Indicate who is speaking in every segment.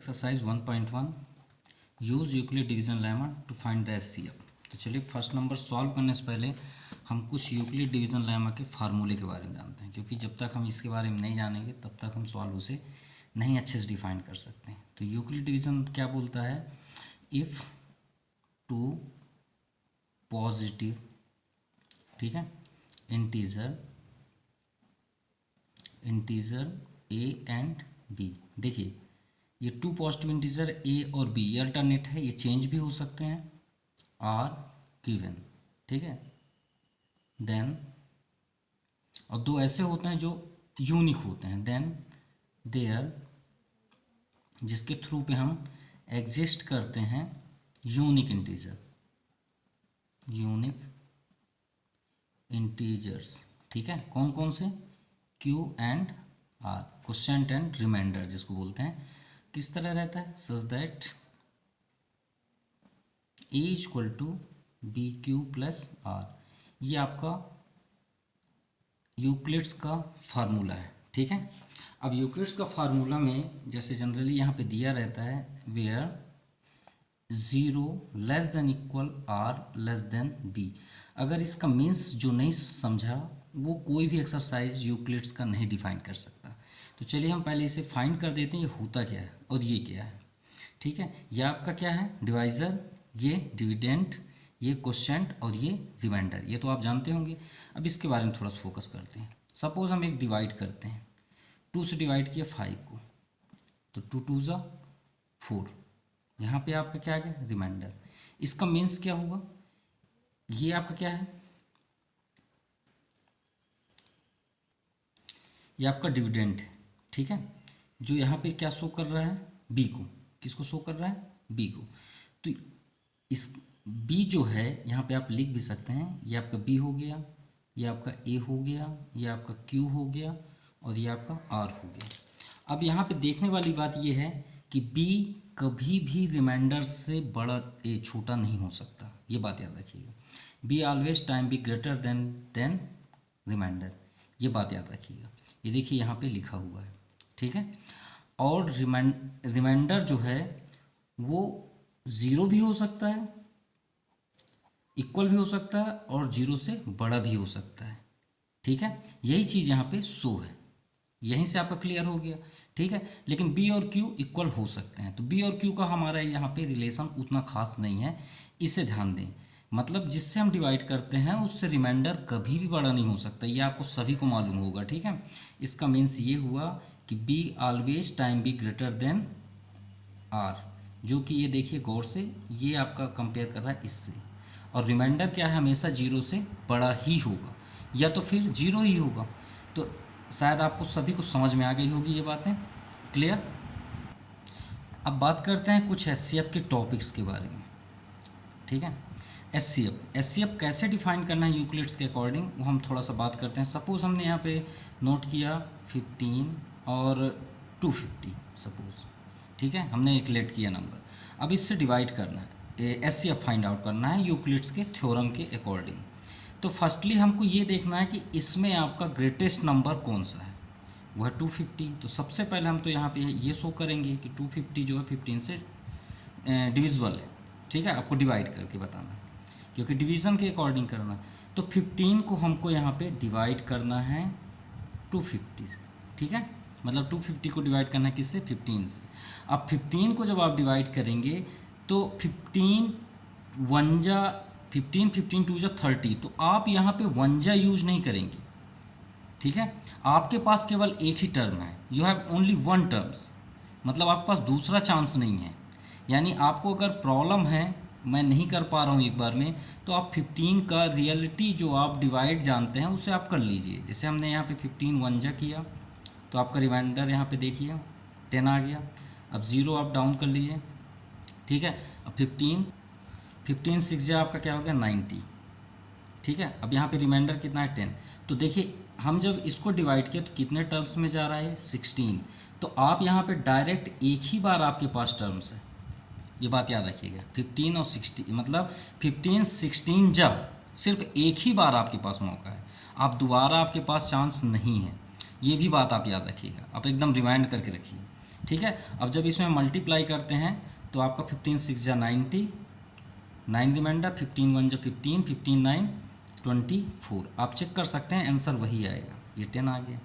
Speaker 1: Exercise 1.1 use Euclid division lemma to find the HCF. तो चलिए first number solve करने से पहले हम कुछ यूक्लिड डिवीजन लेमा के फार्मूले के बारे में जानते हैं, क्योंकि जब तक हम इसके बारे में नहीं जानेंगे तब तक हम सॉल्व उसे नहीं अच्छे से डिफाइन कर सकते हैं। तो यूक्लिड डिवीजन क्या बोलता है? इफ़ टू पॉजिटिव, ठीक है, इंटीजर ए एंड बी। देखिए ये टू पॉजिटिव इंटीजर ए और बी ये अल्टरनेट है, ये चेंज भी हो सकते हैं, आर गिवन, ठीक है। देन और दो ऐसे होते हैं जो यूनिक होते हैं, देन देयर जिसके थ्रू पे हम एग्जिस्ट करते हैं यूनिक इंटीजर्स, ठीक है। कौन कौन से? Q and R, quotient and remainder जिसको बोलते हैं। किस तरह रहता है? Such that A equal to B Q plus R. ये आपका यूक्लिड्स का फार्मूला है, ठीक है। अब यूक्लिड्स का फार्मूला में जैसे जनरली यहाँ पे दिया रहता है where 0 less than equal R less than B. अगर इसका मीन्स जो नहीं समझा वो कोई भी एक्सरसाइज यूक्लिड्स का नहीं डिफाइन कर सकता। तो चलिए हम पहले इसे फाइंड कर देते हैं, ये होता क्या है और ये क्या है, ठीक है। ये आपका क्या है? डिवाइज़र, ये डिविडेंड, ये क्वोशिएंट और ये रिमाइंडर, ये तो आप जानते होंगे। अब इसके बारे में थोड़ा सा फोकस करते हैं। सपोज हम एक डिवाइड करते हैं, 2 से डिवाइड किया 5 को, तो 2 2 ज़ा 4, यहाँ पे आपका क्या आ गया? रिमाइंडर। इसका मीन्स क्या होगा? ये आपका क्या है? ये आपका डिविडेंड है, ठीक है, जो यहाँ पे क्या शो कर रहा है? बी को। किसको शो कर रहा है? बी को। तो इस बी जो है यहाँ पे आप लिख भी सकते हैं, ये आपका बी हो गया, ये आपका ए हो गया, ये आपका क्यू हो गया और ये आपका आर हो गया। अब यहाँ पे देखने वाली बात ये है कि बी कभी भी रिमाइंडर से बड़ा ए छोटा नहीं हो सकता, ये बात याद रखिएगा। B always time B greater than remainder, ये बात याद रखिएगा। ये देखिए यहाँ पे लिखा हुआ है, ठीक है। और रिमाइंडर जो है वो 0 भी हो सकता है, इक्वल भी हो सकता है और 0 से बड़ा भी हो सकता है, ठीक है। यही चीज़ यहाँ पे शो है, यहीं से आपका क्लियर हो गया, ठीक है। लेकिन बी और क्यू इक्वल हो सकते हैं, तो बी और क्यू का हमारा यहाँ पे रिलेशन उतना खास नहीं है, इसे ध्यान दें। मतलब जिससे हम डिवाइड करते हैं उससे रिमाइंडर कभी भी बड़ा नहीं हो सकता, ये आपको सभी को मालूम होगा, ठीक है। इसका मीन्स ये हुआ कि B always time B greater than R, जो कि ये देखिए गौर से, ये आपका कंपेयर कर रहा है इससे। और रिमाइंडर क्या है? हमेशा 0 से बड़ा ही होगा या तो फिर 0 ही होगा। तो शायद आपको सभी को समझ में आ गई होगी ये बातें, क्लियर। अब बात करते हैं कुछ एचसीएफ के टॉपिक्स के बारे में, ठीक है। एचसीएफ कैसे डिफाइन करना है यूक्लिड्स के अकॉर्डिंग, वो हम थोड़ा सा बात करते हैं। सपोज हमने यहाँ पे नोट किया 15 और 250 सपोज, ठीक है, हमने एक लेट किया नंबर। अब इससे डिवाइड करना है, एचसीएफ फाइंड आउट करना है यूक्लिड्स के थ्योरम के अकॉर्डिंग। तो फर्स्टली हमको ये देखना है कि इसमें आपका ग्रेटेस्ट नंबर कौन सा है, वो है 250। तो सबसे पहले हम तो यहाँ पे ये शो करेंगे कि 250 जो है 15 से डिविजिबल है, ठीक है। आपको डिवाइड करके बताना, क्योंकि डिवीज़न के अकॉर्डिंग करना। तो 15 को हमको यहाँ पे डिवाइड करना है 250 से, ठीक है। मतलब 250 को डिवाइड करना है किससे? 15 से। अब 15 को जब आप डिवाइड करेंगे तो 15 15 2 30, तो आप यहाँ पे 1 यूज नहीं करेंगे, ठीक है। आपके पास केवल एक ही टर्म है, यू हैव ओनली 1 टर्म्स, मतलब आपके पास दूसरा चांस नहीं है। यानी आपको अगर प्रॉब्लम है मैं नहीं कर पा रहा हूँ एक बार में, तो आप 15 का रियलिटी जो आप डिवाइड जानते हैं उसे आप कर लीजिए। जैसे हमने यहाँ पे 15 1 किया तो आपका रिमाइंडर यहाँ पे देखिए 10 आ गया। अब 0 आप डाउन कर लीजिए, ठीक है। अब 15 6 आपका क्या हो गया? 90, ठीक है। अब यहाँ पे रिमाइंडर कितना है? 10। तो देखिए हम जब इसको डिवाइड किया तो कितने टर्म्स में जा रहा है? 16। तो आप यहाँ पे डायरेक्ट एक ही बार आपके पास टर्म्स है, ये बात याद रखिएगा। 15 और 60 मतलब 15 16 जब सिर्फ एक ही बार आपके पास मौका है, आप दोबारा आपके पास चांस नहीं है, ये भी बात आप याद रखिएगा। आप एकदम रिमाइंड करके रखिए, ठीक है। अब जब इसमें मल्टीप्लाई करते हैं तो आपका 15 6 जा 90, 9 रिमाइंडर, 15 1 जा 15, 15 9 24। आप चेक कर सकते हैं आंसर वही आएगा, ये 10 आ गया।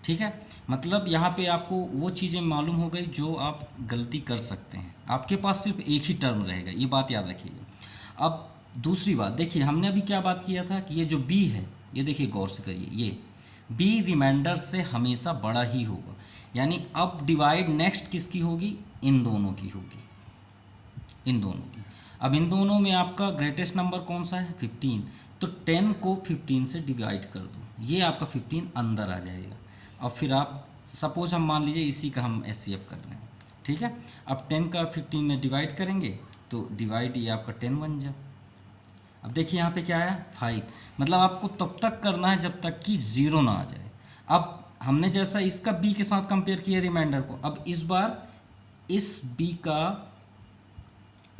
Speaker 1: ठीक है, मतलब यहाँ पे आपको वो चीज़ें मालूम हो गई जो आप गलती कर सकते हैं। आपके पास सिर्फ एक ही टर्म रहेगा, ये बात याद रखिएगा। अब दूसरी बात देखिए, हमने अभी क्या बात किया था कि ये जो बी है, ये देखिए गौर से करिए, ये बी रिमाइंडर से हमेशा बड़ा ही होगा, यानी अब डिवाइड नेक्स्ट किसकी होगी, इन दोनों की होगी, इन दोनों की। अब इन दोनों में आपका ग्रेटेस्ट नंबर कौन सा है, 15, तो 10 को 15 से डिवाइड कर दो, ये आपका 15 अंदर आ जाएगा। और फिर आप सपोज हम मान लीजिए इसी का हम एचसीएफ कर रहे हैं, ठीक है। अब 10 का 15 में डिवाइड करेंगे तो डिवाइड ये आपका 10 बन जाए। अब देखिए यहाँ पे क्या है 5, मतलब आपको तब तक करना है जब तक कि 0 ना आ जाए। अब हमने जैसा इसका बी के साथ कंपेयर किया रिमाइंडर को, अब इस बार इस बी का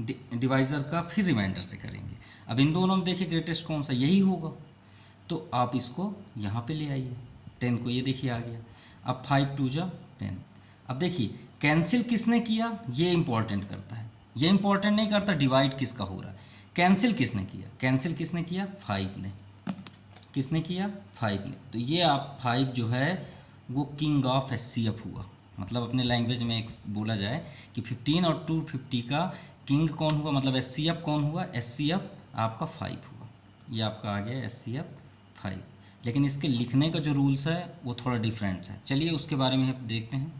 Speaker 1: डिवाइज़र का फिर रिमाइंडर से करेंगे। अब इन दोनों में देखिए ग्रेटेस्ट कौन सा, यही होगा, तो आप इसको यहाँ पे ले आइए, 10 को, ये देखिए आ गया। अब 5 2 जा 10। अब देखिए कैंसिल किसने किया, ये इंपॉर्टेंट करता है, ये इंपॉर्टेंट नहीं करता डिवाइड किसका हो रहा है। कैंसिल किसने किया, कैंसिल किसने किया, 5 ने। किसने किया, 5 ने। तो ये आप 5 जो है वो किंग ऑफ एचसीएफ हुआ, मतलब अपने लैंग्वेज में एक बोला जाए कि 15 और 250 का किंग कौन हुआ, मतलब एचसीएफ कौन हुआ, एचसीएफ आपका 5 हुआ। ये आपका आ गया एचसीएफ 5, लेकिन इसके लिखने का जो रूल्स है वो थोड़ा डिफरेंट है। चलिए उसके बारे में हम देखते हैं।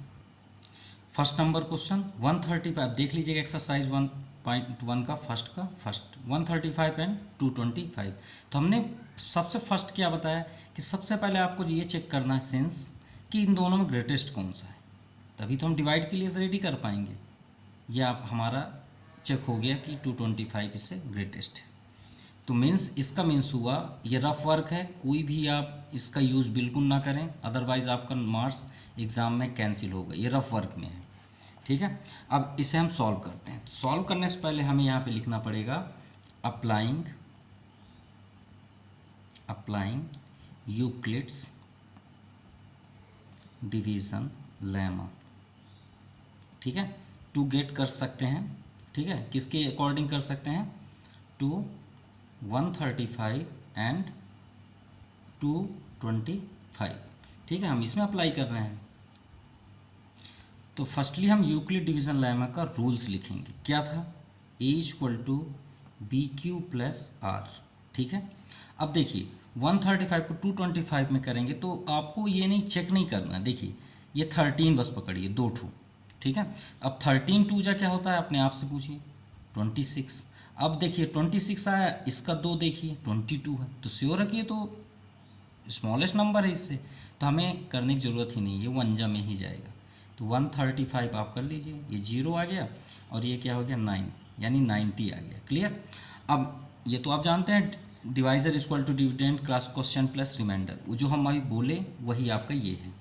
Speaker 1: फर्स्ट नंबर क्वेश्चन 135, देख लीजिएगा एक्सरसाइज 1.1 का फर्स्ट 135 एंड 225। तो हमने सबसे फर्स्ट क्या बताया कि सबसे पहले आपको ये चेक करना है सेंस कि इन दोनों में ग्रेटेस्ट कौन सा है, तभी तो हम डिवाइड के लिए रेडी कर पाएंगे। ये आप हमारा चेक हो गया कि 225 इससे ग्रेटेस्ट है। तो मीन्स इसका मीन्स हुआ ये रफ वर्क है, कोई भी आप इसका यूज़ बिल्कुल ना करें, अदरवाइज़ आपका मार्क्स एग्ज़ाम में कैंसिल होगा, ये रफ वर्क में है, ठीक है। अब इसे हम सॉल्व करते हैं। तो सॉल्व करने से पहले हमें यहाँ पे लिखना पड़ेगा अप्लाइंग यूक्लिड्स डिवीज़न लेमा, ठीक है। टू गेट कर सकते हैं, ठीक है, किसके अकॉर्डिंग कर सकते हैं, टू 135 एंड 225, ठीक है। हम इसमें अप्लाई कर रहे हैं। तो फर्स्टली हम यूक्लिड डिवीज़न लेमा का रूल्स लिखेंगे। क्या था, a equal to B Q plus r, ठीक है। अब देखिए 135 को 225 में करेंगे तो आपको ये नहीं चेक नहीं करना है, देखिए ये 13 बस पकड़िए, 2 ठू, ठीक है। अब 13 2 जा क्या होता है अपने आप से पूछिए, 26। अब देखिए 26 आया, इसका 2 देखिए 22 है, तो श्योर है कि ये तो स्मॉलेस्ट नंबर है इससे, तो हमें करने की ज़रूरत ही नहीं है, 1 जा में ही जाएगा। तो 135 आप कर लीजिए, ये 0 आ गया और ये क्या हो गया 9, यानी 90 आ गया। क्लियर। अब ये तो आप जानते हैं divisor equal to dividend class question plus remainder, वो जो हम अभी बोले वही आपका ये है,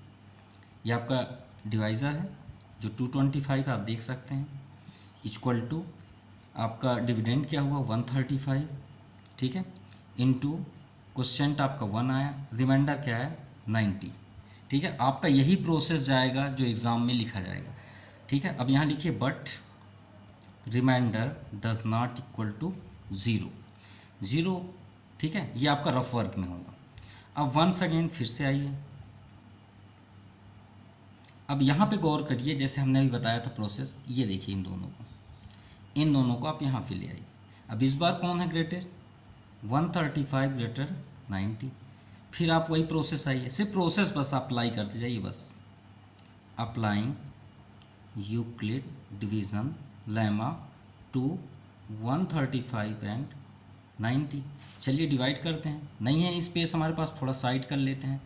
Speaker 1: ये आपका डिवाइज़र है जो 225 आप देख सकते हैं, इक्वल टू आपका डिविडेंड क्या हुआ 135, ठीक है, इनटू क्वेश्चन आपका 1 आया, रिमाइंडर क्या है 90, ठीक है। आपका यही प्रोसेस जाएगा जो एग्ज़ाम में लिखा जाएगा, ठीक है। अब यहाँ लिखिए but remainder does not equal to 0, ठीक है, ये आपका रफ वर्क में होगा। अब वंस अगेन फिर से आइए, अब यहाँ पे गौर करिए, जैसे हमने अभी बताया था प्रोसेस, ये देखिए इन दोनों को आप यहाँ पे ले आइए। अब इस बार कौन है ग्रेटेस्ट, 135 ग्रेटर 90, फिर आप वही प्रोसेस आइए, सिर्फ प्रोसेस बस अप्लाई करते जाइए, बस applying Euclid division lemma to 135 and 90। चलिए डिवाइड करते हैं, नहीं है स्पेस हमारे पास, थोड़ा साइड कर लेते हैं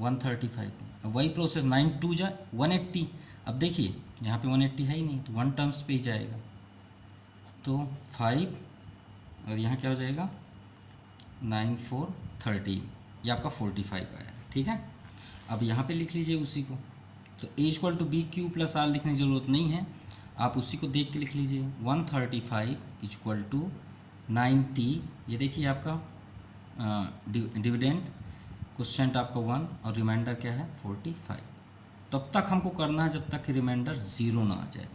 Speaker 1: 135 में। अब वही प्रोसेस 9 2 जा 180, अब देखिए यहाँ पे 180 है ही नहीं, तो 1 टर्म्स पे ही जाएगा, तो 5 और यहाँ क्या हो जाएगा 9 4 13, ये आपका 45 आया, ठीक है। अब यहाँ पे लिख लीजिए उसी को, तो a equal to B Q plus r लिखने की ज़रूरत नहीं है, आप उसी को देख के लिख लीजिए 135 इक्वल टू 90, ये देखिए आपका डिविडेंड क्वेश्चन आपका 1 और रिमाइंडर क्या है 45, तब तक हमको करना है जब तक कि रिमाइंडर 0 ना आ जाए,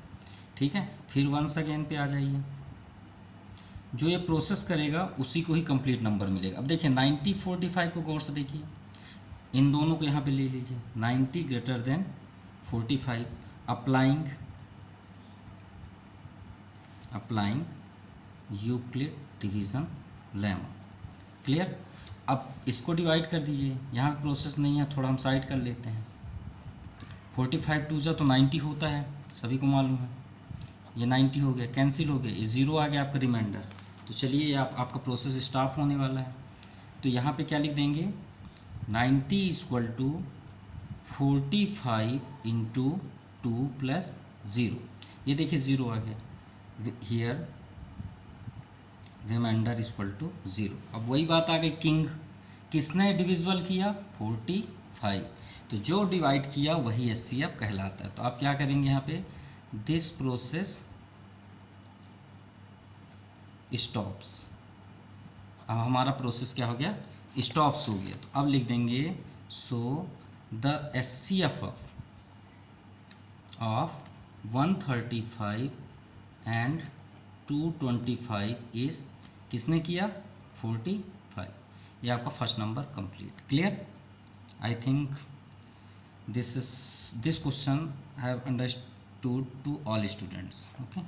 Speaker 1: ठीक है। फिर वंस अगेन पे आ जाइए, जो ये प्रोसेस करेगा उसी को ही कंप्लीट नंबर मिलेगा। अब देखिए 90 45 को गौर से देखिए, इन दोनों को यहाँ पे ले लीजिए, 90 greater than 45, applying Euclid division lemma, clear. अब इसको डिवाइड कर दीजिए, यहाँ प्रोसेस नहीं है, थोड़ा हम साइड कर लेते हैं। 45 टू जा तो 90 होता है, सभी को मालूम है। ये 90 हो गया, कैंसिल हो गया, ये 0 आ गया आपका रिमाइंडर। तो चलिए ये आपका प्रोसेस स्टॉप होने वाला है। तो यहाँ पे क्या लिख देंगे, 90 इक्वल टू 45 इंटू 2 प्लस 0। ये देखिए 0 आ गया, हियर रिमाइंडर इक्वल टू 0। अब वही बात आ गई, किंग किसने डिविजिबल किया, 45, तो जो डिवाइड किया वही एचसीएफ कहलाता है। तो आप क्या करेंगे यहाँ पे, दिस प्रोसेस स्टॉप्स। अब हमारा प्रोसेस क्या हो गया, स्टॉप्स हो गया। तो अब लिख देंगे, so the HCF of 135 and 225 is, किसने किया, 45। ये आपका first number complete, clear. I think this question I have understood to all students, okay.